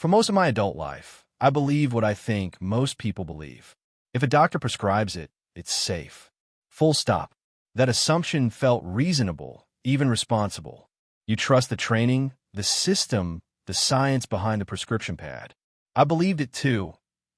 For most of my adult life, I believe what I think most people believe. If a doctor prescribes it, it's safe. Full stop. That assumption felt reasonable, even responsible. You trust the training, the system, the science behind the prescription pad. I believed it too,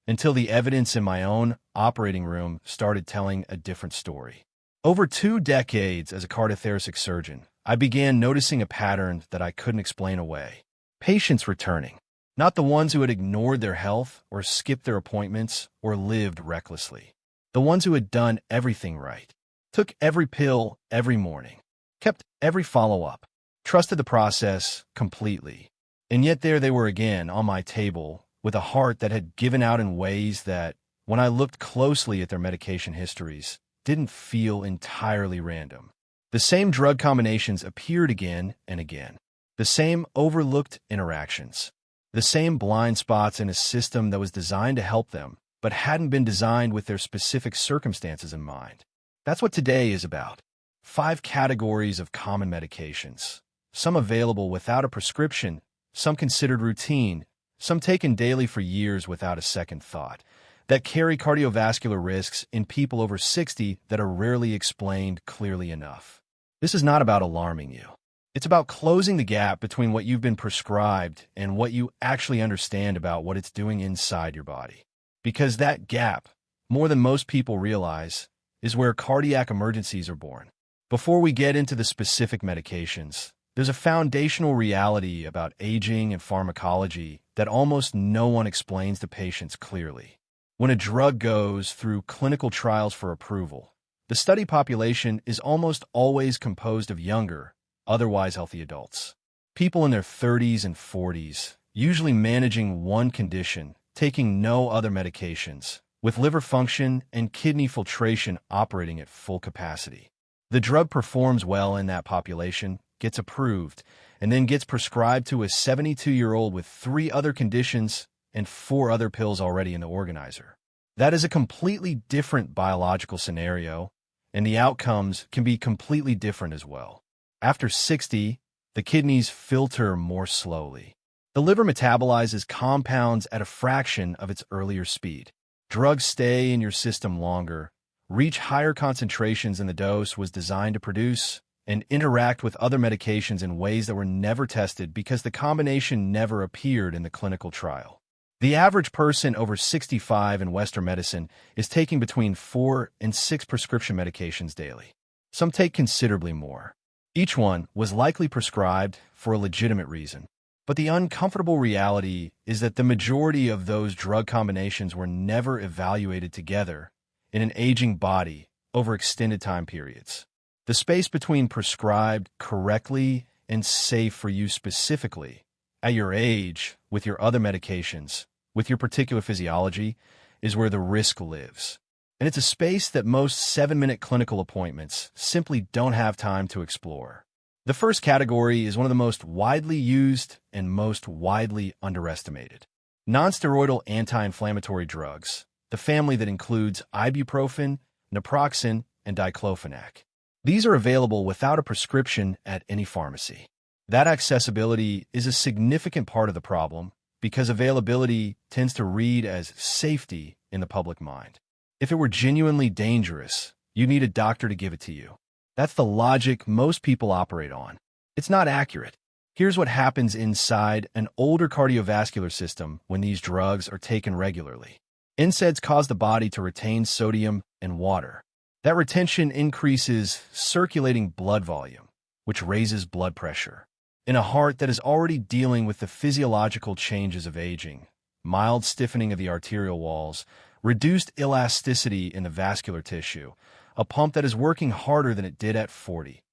until the evidence in my own operating room started telling a different story. Over 2 decades as a cardiothoracic surgeon, I began noticing a pattern that I couldn't explain away. Patients returning. Not the ones who had ignored their health or skipped their appointments or lived recklessly. The ones who had done everything right. Took every pill every morning. Kept every follow-up. Trusted the process completely. And yet there they were again on my table with a heart that had given out in ways that, when I looked closely at their medication histories, didn't feel entirely random. The same drug combinations appeared again and again. The same overlooked interactions. The same blind spots in a system that was designed to help them, but hadn't been designed with their specific circumstances in mind. That's what today is about. 5 categories of common medications. Some available without a prescription, some considered routine, some taken daily for years without a second thought, that carry cardiovascular risks in people over 60 that are rarely explained clearly enough. This is not about alarming you. It's about closing the gap between what you've been prescribed and what you actually understand about what it's doing inside your body. Because that gap, more than most people realize, is where cardiac emergencies are born. Before we get into the specific medications, there's a foundational reality about aging and pharmacology that almost no one explains to patients clearly. When a drug goes through clinical trials for approval, the study population is almost always composed of younger, otherwise healthy adults. People in their 30s and 40s, usually managing one condition, taking no other medications, with liver function and kidney filtration operating at full capacity. The drug performs well in that population, gets approved, and then gets prescribed to a 72-year-old with 3 other conditions and 4 other pills already in the organizer. That is a completely different biological scenario, and the outcomes can be completely different as well. After 60, the kidneys filter more slowly. The liver metabolizes compounds at a fraction of its earlier speed. Drugs stay in your system longer, reach higher concentrations than the dose was designed to produce, and interact with other medications in ways that were never tested because the combination never appeared in the clinical trial. The average person over 65 in Western medicine is taking between 4 and 6 prescription medications daily. Some take considerably more. Each one was likely prescribed for a legitimate reason. But the uncomfortable reality is that the majority of those drug combinations were never evaluated together in an aging body over extended time periods. The space between prescribed correctly and safe for you specifically, at your age, with your other medications, with your particular physiology, is where the risk lives. And it's a space that most 7-minute clinical appointments simply don't have time to explore. The first category is one of the most widely used and most widely underestimated. Nonsteroidal anti-inflammatory drugs, the family that includes ibuprofen, naproxen, and diclofenac. These are available without a prescription at any pharmacy. That accessibility is a significant part of the problem because availability tends to read as safety in the public mind. If it were genuinely dangerous, you need a doctor to give it to you. That's the logic most people operate on. It's not accurate. Here's what happens inside an older cardiovascular system when these drugs are taken regularly. NSAIDs cause the body to retain sodium and water. That retention increases circulating blood volume, which raises blood pressure. In a heart that is already dealing with the physiological changes of aging, mild stiffening of the arterial walls, reduced elasticity in the vascular tissue, a pump that is working harder than it did at 40.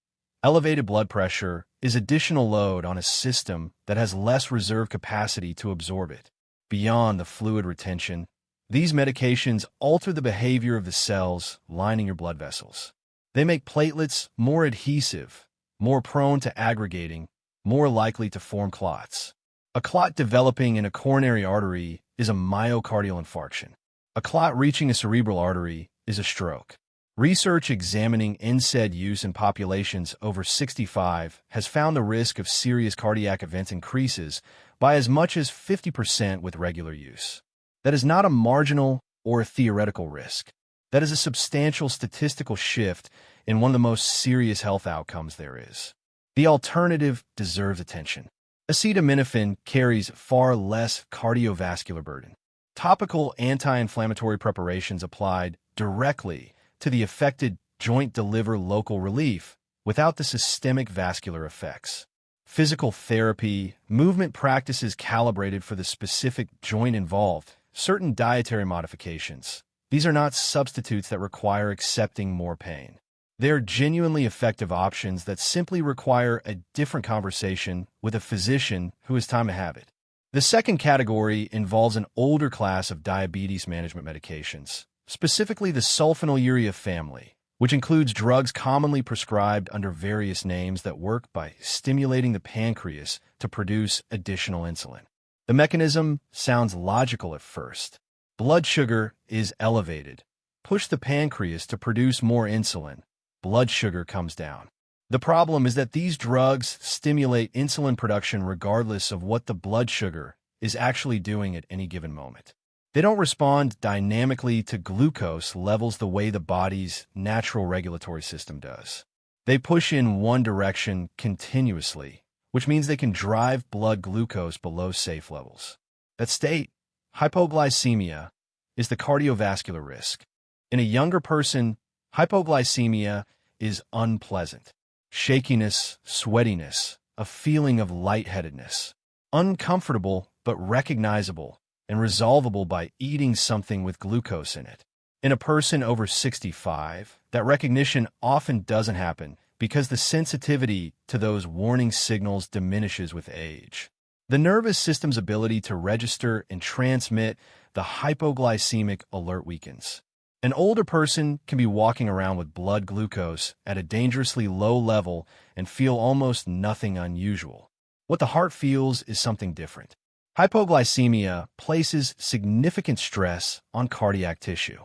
Elevated blood pressure is additional load on a system that has less reserve capacity to absorb it. Beyond the fluid retention, these medications alter the behavior of the cells lining your blood vessels. They make platelets more adhesive, more prone to aggregating, more likely to form clots. A clot developing in a coronary artery is a myocardial infarction. A clot reaching a cerebral artery is a stroke. Research examining NSAID use in populations over 65 has found the risk of serious cardiac events increases by as much as 50% with regular use. That is not a marginal or a theoretical risk. That is a substantial statistical shift in one of the most serious health outcomes there is. The alternative deserves attention. Acetaminophen carries far less cardiovascular burden. Topical anti-inflammatory preparations applied directly to the affected joint deliver local relief without the systemic vascular effects. Physical therapy, movement practices calibrated for the specific joint involved, certain dietary modifications. These are not substitutes that require accepting more pain. They are genuinely effective options that simply require a different conversation with a physician who has time to have it. The second category involves an older class of diabetes management medications, specifically the sulfonylurea family, which includes drugs commonly prescribed under various names that work by stimulating the pancreas to produce additional insulin. The mechanism sounds logical at first. Blood sugar is elevated. Push the pancreas to produce more insulin. Blood sugar comes down. The problem is that these drugs stimulate insulin production regardless of what the blood sugar is actually doing at any given moment. They don't respond dynamically to glucose levels the way the body's natural regulatory system does. They push in one direction continuously, which means they can drive blood glucose below safe levels. That state, hypoglycemia, is the cardiovascular risk. In a younger person, hypoglycemia is unpleasant. Shakiness, sweatiness, a feeling of lightheadedness. Uncomfortable but recognizable and resolvable by eating something with glucose in it. In a person over 65, that recognition often doesn't happen because the sensitivity to those warning signals diminishes with age. The nervous system's ability to register and transmit the hypoglycemic alert weakens. An older person can be walking around with blood glucose at a dangerously low level and feel almost nothing unusual. What the heart feels is something different. Hypoglycemia places significant stress on cardiac tissue.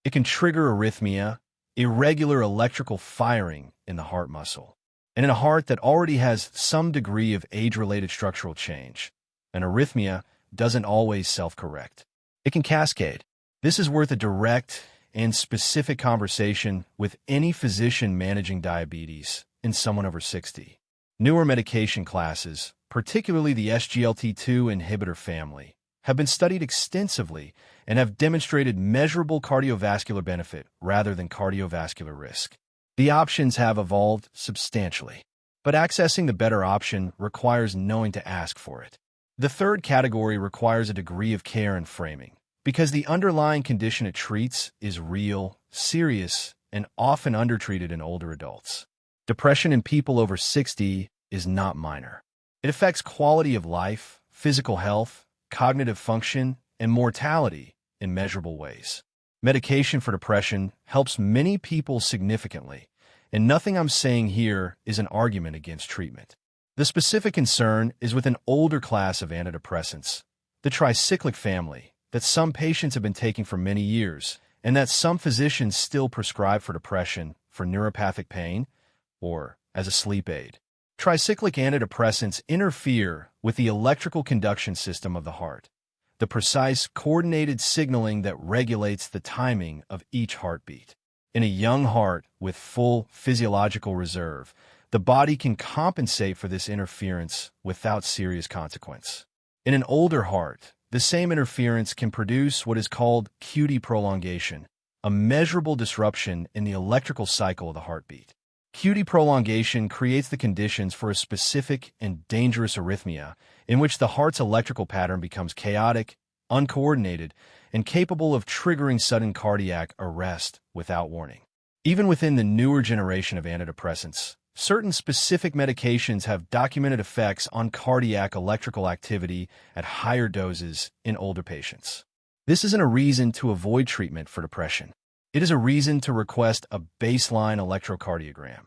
It can trigger arrhythmia, irregular electrical firing in the heart muscle. And in a heart that already has some degree of age-related structural change, an arrhythmia doesn't always self-correct. It can cascade. This is worth a direct and specific conversation with any physician managing diabetes in someone over 60. Newer medication classes, particularly the SGLT2 inhibitor family, have been studied extensively and have demonstrated measurable cardiovascular benefit rather than cardiovascular risk. The options have evolved substantially, but accessing the better option requires knowing to ask for it. The third category requires a degree of care and framing, because the underlying condition it treats is real, serious, and often undertreated in older adults. Depression in people over 60 is not minor. It affects quality of life, physical health, cognitive function, and mortality in measurable ways. Medication for depression helps many people significantly, and nothing I'm saying here is an argument against treatment. The specific concern is with an older class of antidepressants, the tricyclic family, that some patients have been taking for many years, and that some physicians still prescribe for depression, for neuropathic pain, or as a sleep aid. Tricyclic antidepressants interfere with the electrical conduction system of the heart, the precise coordinated signaling that regulates the timing of each heartbeat. In a young heart with full physiological reserve, the body can compensate for this interference without serious consequence. In an older heart, the same interference can produce what is called QT prolongation, a measurable disruption in the electrical cycle of the heartbeat. QT prolongation creates the conditions for a specific and dangerous arrhythmia in which the heart's electrical pattern becomes chaotic, uncoordinated, and capable of triggering sudden cardiac arrest without warning. Even within the newer generation of antidepressants, certain specific medications have documented effects on cardiac electrical activity at higher doses in older patients. This isn't a reason to avoid treatment for depression. It is a reason to request a baseline electrocardiogram,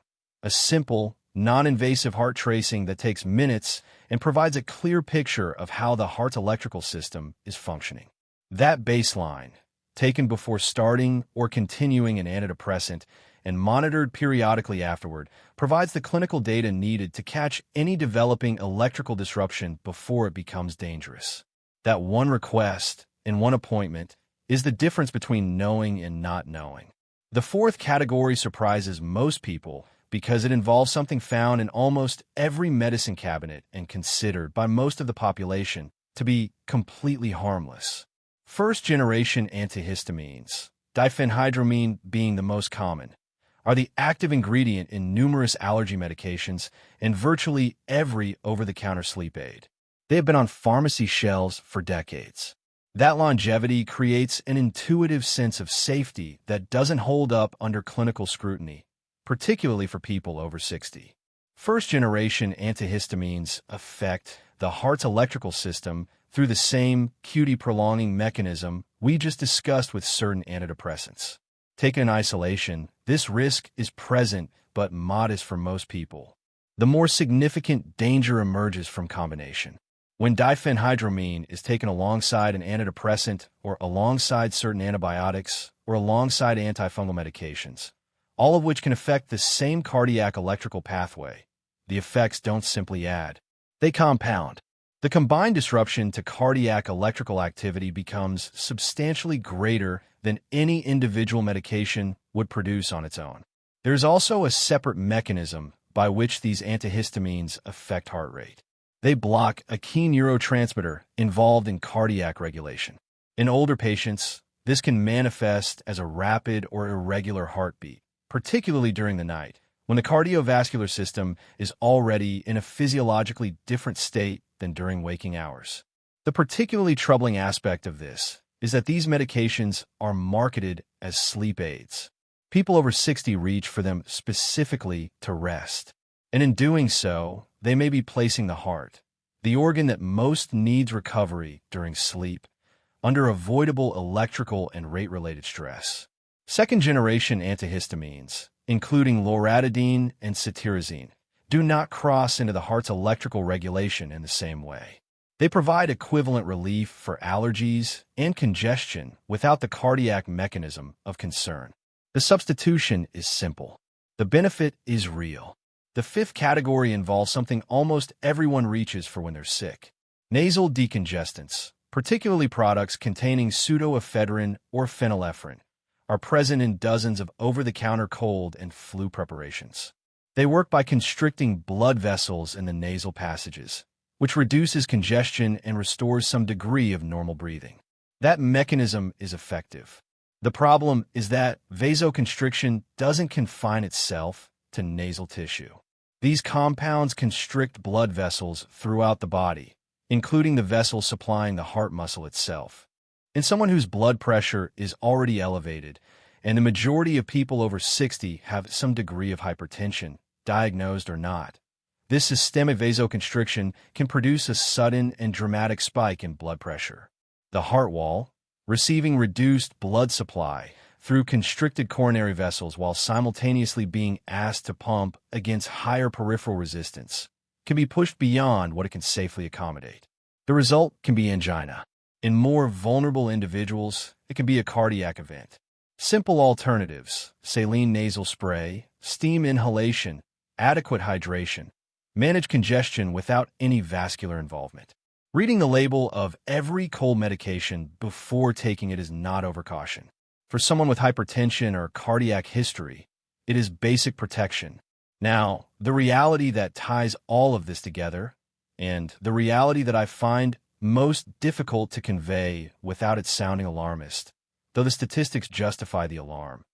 a simple, non-invasive heart tracing that takes minutes and provides a clear picture of how the heart's electrical system is functioning. That baseline, taken before starting or continuing an antidepressant, and monitored periodically afterward, provides the clinical data needed to catch any developing electrical disruption before it becomes dangerous. That one request in one appointment is the difference between knowing and not knowing. The fourth category surprises most people because it involves something found in almost every medicine cabinet and considered by most of the population to be completely harmless. First-generation antihistamines, diphenhydramine being the most common, are the active ingredient in numerous allergy medications and virtually every over-the-counter sleep aid. They have been on pharmacy shelves for decades. That longevity creates an intuitive sense of safety that doesn't hold up under clinical scrutiny, particularly for people over 60. First-generation antihistamines affect the heart's electrical system through the same QT-prolonging mechanism we just discussed with certain antidepressants. Taken in isolation, this risk is present but modest for most people. The more significant danger emerges from combination. When diphenhydramine is taken alongside an antidepressant or alongside certain antibiotics or alongside antifungal medications, all of which can affect the same cardiac electrical pathway, the effects don't simply add. They compound. The combined disruption to cardiac electrical activity becomes substantially greater than any individual medication would produce on its own. There is also a separate mechanism by which these antihistamines affect heart rate. They block a key neurotransmitter involved in cardiac regulation. In older patients, this can manifest as a rapid or irregular heartbeat, particularly during the night, when the cardiovascular system is already in a physiologically different state than during waking hours. The particularly troubling aspect of this is that these medications are marketed as sleep aids. People over 60 reach for them specifically to rest. And in doing so, they may be placing the heart, the organ that most needs recovery during sleep, under avoidable electrical and rate-related stress. Second-generation antihistamines, including loratadine and cetirizine, do not cross into the heart's electrical regulation in the same way. They provide equivalent relief for allergies and congestion without the cardiac mechanism of concern. The substitution is simple. The benefit is real. The fifth category involves something almost everyone reaches for when they're sick: nasal decongestants, particularly products containing pseudoephedrine or phenylephrine, are present in dozens of over-the-counter cold and flu preparations. They work by constricting blood vessels in the nasal passages, which reduces congestion and restores some degree of normal breathing. That mechanism is effective. The problem is that vasoconstriction doesn't confine itself to nasal tissue. These compounds constrict blood vessels throughout the body, including the vessels supplying the heart muscle itself. In someone whose blood pressure is already elevated, and the majority of people over 60 have some degree of hypertension, diagnosed or not, this systemic vasoconstriction can produce a sudden and dramatic spike in blood pressure. The heart wall, receiving reduced blood supply through constricted coronary vessels while simultaneously being asked to pump against higher peripheral resistance, can be pushed beyond what it can safely accommodate. The result can be angina. In more vulnerable individuals, it can be a cardiac event. Simple alternatives: saline nasal spray, steam inhalation, adequate hydration, manage congestion without any vascular involvement. Reading the label of every cold medication before taking it is not overcaution. For someone with hypertension or cardiac history, it is basic protection. Now, the reality that ties all of this together, and the reality that I find most difficult to convey without it sounding alarmist, though the statistics justify the alarm,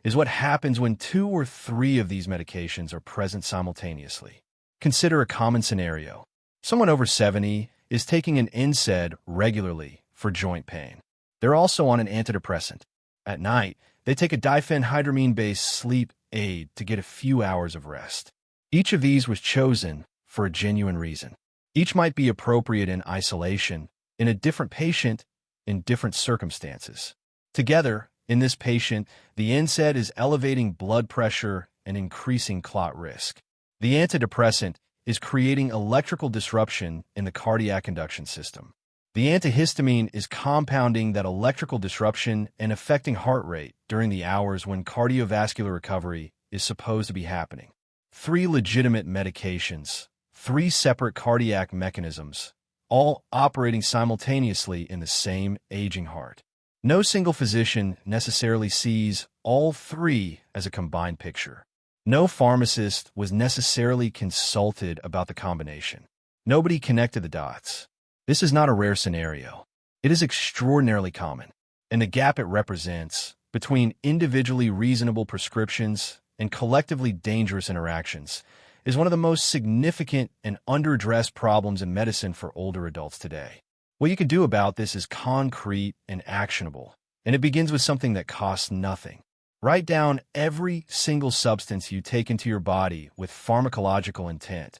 is what happens when 2 or 3 of these medications are present simultaneously. Consider a common scenario. Someone over 70 is taking an NSAID regularly for joint pain. They're also on an antidepressant. At night, they take a diphenhydramine-based sleep aid to get a few hours of rest. Each of these was chosen for a genuine reason. Each might be appropriate in isolation, in a different patient, in different circumstances. Together, in this patient, the NSAID is elevating blood pressure and increasing clot risk. The antidepressant is creating electrical disruption in the cardiac conduction system. The antihistamine is compounding that electrical disruption and affecting heart rate during the hours when cardiovascular recovery is supposed to be happening. 3 legitimate medications, 3 separate cardiac mechanisms, all operating simultaneously in the same aging heart. No single physician necessarily sees all 3 as a combined picture. No pharmacist was necessarily consulted about the combination. Nobody connected the dots. This is not a rare scenario. It is extraordinarily common, and the gap it represents between individually reasonable prescriptions and collectively dangerous interactions is one of the most significant and underaddressed problems in medicine for older adults today. What you can do about this is concrete and actionable, and it begins with something that costs nothing. Write down every single substance you take into your body with pharmacological intent,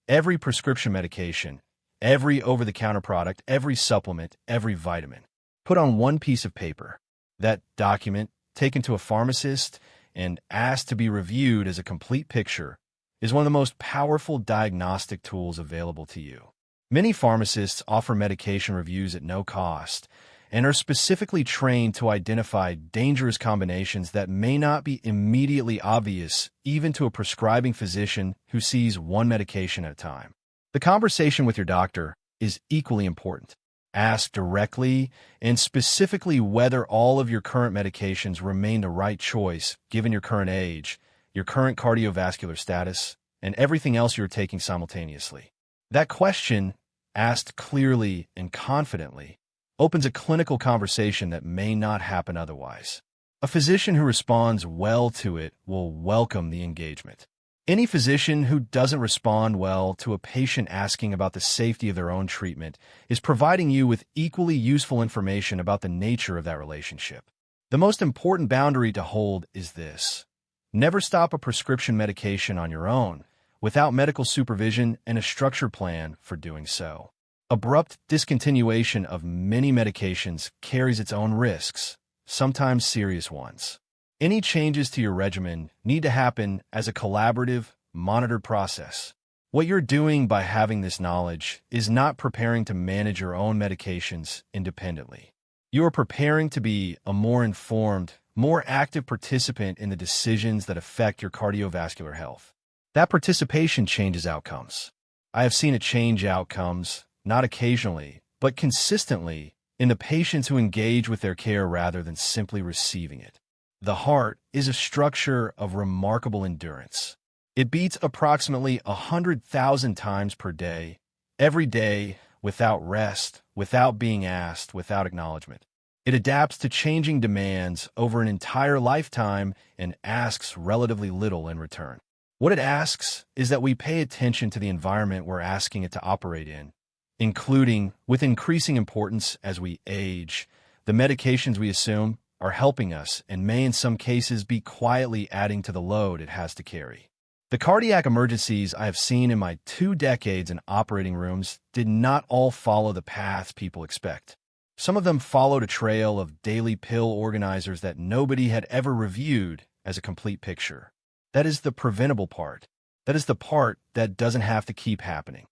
every prescription medication, every over-the-counter product, every supplement, every vitamin. Put on one piece of paper. That document, taken to a pharmacist and asked to be reviewed as a complete picture, is one of the most powerful diagnostic tools available to you. Many pharmacists offer medication reviews at no cost and are specifically trained to identify dangerous combinations that may not be immediately obvious even to a prescribing physician who sees one medication at a time. The conversation with your doctor is equally important. Ask directly and specifically whether all of your current medications remain the right choice given your current age, your current cardiovascular status, and everything else you're taking simultaneously. That question, asked clearly and confidently, opens a clinical conversation that may not happen otherwise. A physician who responds well to it will welcome the engagement. Any physician who doesn't respond well to a patient asking about the safety of their own treatment is providing you with equally useful information about the nature of that relationship. The most important boundary to hold is this: never stop a prescription medication on your own without medical supervision and a structured plan for doing so. Abrupt discontinuation of many medications carries its own risks, sometimes serious ones. Any changes to your regimen need to happen as a collaborative, monitored process. What you're doing by having this knowledge is not preparing to manage your own medications independently. You are preparing to be a more informed, more active participant in the decisions that affect your cardiovascular health. That participation changes outcomes. I have seen it change outcomes, not occasionally, but consistently, in the patients who engage with their care rather than simply receiving it. The heart is a structure of remarkable endurance. It beats approximately 100,000 times per day, every day, without rest, without being asked, without acknowledgement. It adapts to changing demands over an entire lifetime and asks relatively little in return. What it asks is that we pay attention to the environment we're asking it to operate in, including, with increasing importance as we age, the medications we assume are helping us and may in some cases be quietly adding to the load it has to carry. The cardiac emergencies I have seen in my 2 decades in operating rooms did not all follow the paths people expect. Some of them followed a trail of daily pill organizers that nobody had ever reviewed as a complete picture. That is the preventable part. That is the part that doesn't have to keep happening.